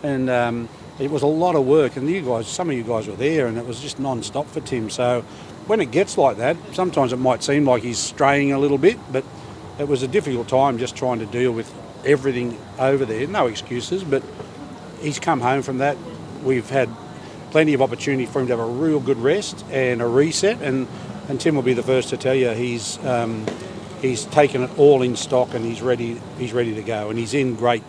And it was a lot of work, and some of you guys were there, and it was just non-stop for Tim. So when it gets like that, sometimes it might seem like he's straying a little bit, but it was a difficult time just trying to deal with everything over there. No excuses, but he's come home from that. We've had plenty of opportunity for him to have a real good rest and a reset, and Tim will be the first to tell you he's taken it all in stock, and he's ready to go, and he's in great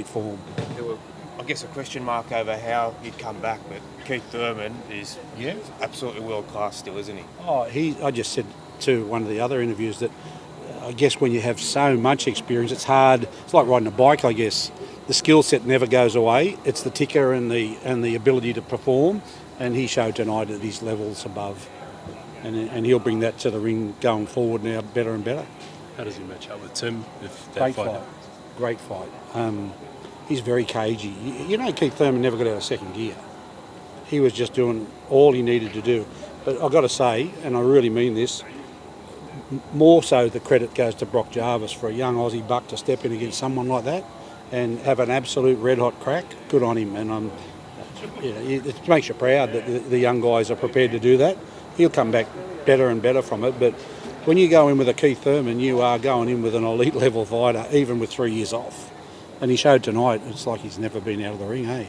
form. There were, I guess, a question mark over how he'd come back, but Keith Thurman is absolutely world class still, isn't he? I just said to one of the other interviews that I guess when you have so much experience, it's hard. It's like riding a bike, I guess. The skill set never goes away. It's the ticker and the ability to perform, and he showed tonight that his level's above, and he'll bring that to the ring going forward now better and better. How does he match up with Tim? Great fight. He's very cagey. You know, Keith Thurman never got out of second gear. He was just doing all he needed to do. But I've got to say, and I really mean this, more so the credit goes to Brock Jarvis for a young Aussie buck to step in against someone like that and have an absolute red-hot crack. Good on him, and it makes you proud that the young guys are prepared to do that. He'll come back better and better from it, but when you go in with a Keith Thurman, you are going in with an elite-level fighter, even with 3 years off. And he showed tonight, it's like he's never been out of the ring, eh?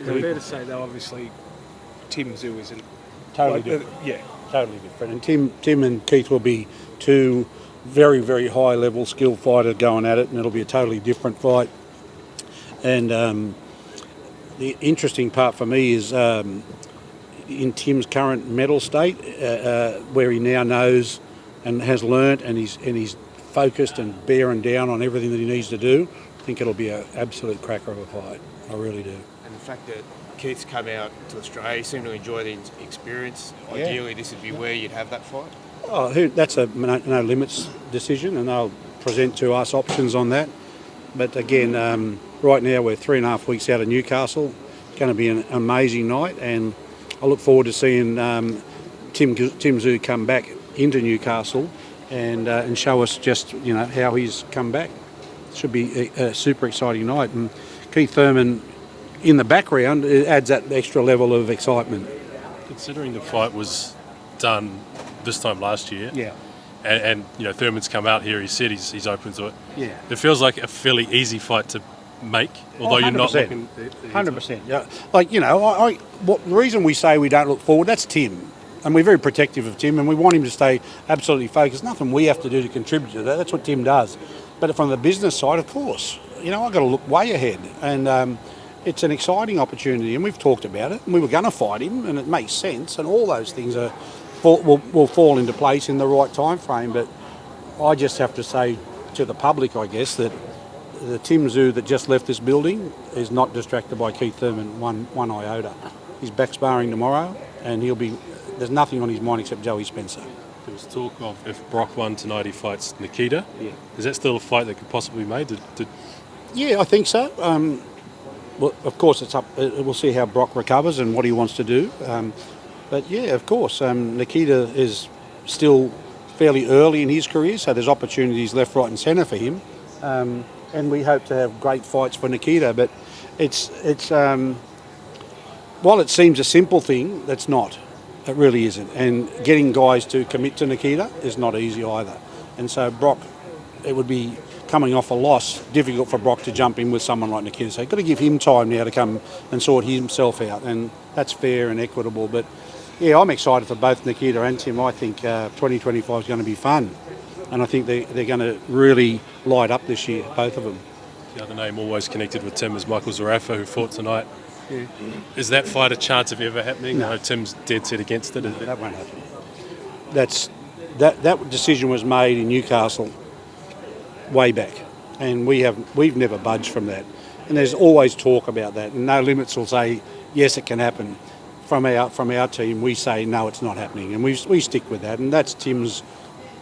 Is it fair to say, though, obviously, Tim Tszyu isn't... Totally different. Totally different. And Tim and Keith will be two very, very high-level skilled fighters going at it, and it'll be a totally different fight. And the interesting part for me is in Tim's current mental state, where he now knows and has learnt, and he's focused and bearing down on everything that he needs to do. I think it'll be an absolute cracker of a fight. I really do. And the fact that Keith's come out to Australia, he seemed to enjoy the experience. Ideally, this would be where you'd have that fight. That's a no limits decision, and they'll present to us options on that. But again, right now we're 3.5 weeks out of Newcastle. It's going to be an amazing night, and I look forward to seeing Tim Tszyu come back into Newcastle and show us just how he's come back. It should be a super exciting night, and Keith Thurman in the background adds that extra level of excitement. Considering the fight was done this time last year, yeah, and Thurman's come out here, he said he's open to it. Yeah, it feels like a fairly easy fight to make, although you're not looking. 100%. Yeah, the reason we say we don't look forward, that's Tim, and we're very protective of Tim, and we want him to stay absolutely focused. Nothing we have to do to contribute to that. That's what Tim does. But from the business side, of course, I've got to look way ahead, and it's an exciting opportunity, and we've talked about it, and we were going to fight him, and it makes sense, and all those things will fall into place in the right time frame. But I just have to say to the public, I guess, that the Tim Tszyu that just left this building is not distracted by Keith Thurman one iota. He's back sparring tomorrow, and there's nothing on his mind except Joey Spencer. There was talk of if Brock won tonight, he fights Nikita. Yeah. Is that still a fight that could possibly be made? Yeah, I think so. Well, of course, it's up. We'll see how Brock recovers and what he wants to do. But yeah, of course, Nikita is still fairly early in his career, so there's opportunities left, right, and centre for him. And we hope to have great fights for Nikita. But it's while it seems a simple thing, that's not. It really isn't. And getting guys to commit to Nikita is not easy either. And so Brock, it would be coming off a loss, difficult for Brock to jump in with someone like Nikita. So you've got to give him time now to come and sort himself out, and that's fair and equitable. But yeah, I'm excited for both Nikita and Tim. I think 2025 is going to be fun, and I think they're going to really light up this year, both of them. The other name always connected with Tim is Michael Zerafa, who fought tonight. Yeah. Is that fight a chance of ever happening? No. Tim's dead set against it. That won't happen. That decision was made in Newcastle way back, and we've never budged from that. And there's always talk about that, and No Limits will say yes, it can happen. From our team, we say no, it's not happening, and we stick with that. And that's Tim's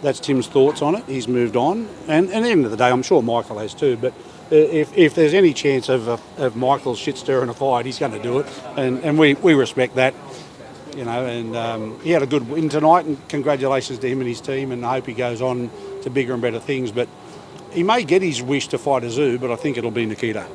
thoughts on it. He's moved on, and at the end of the day, I'm sure Michael has too. But if there's any chance of Michael shit stirring a fight, he's going to do it, and we respect that. And he had a good win tonight, and congratulations to him and his team, and I hope he goes on to bigger and better things. But he may get his wish to fight a Tszyu, but I think it'll be Nikita.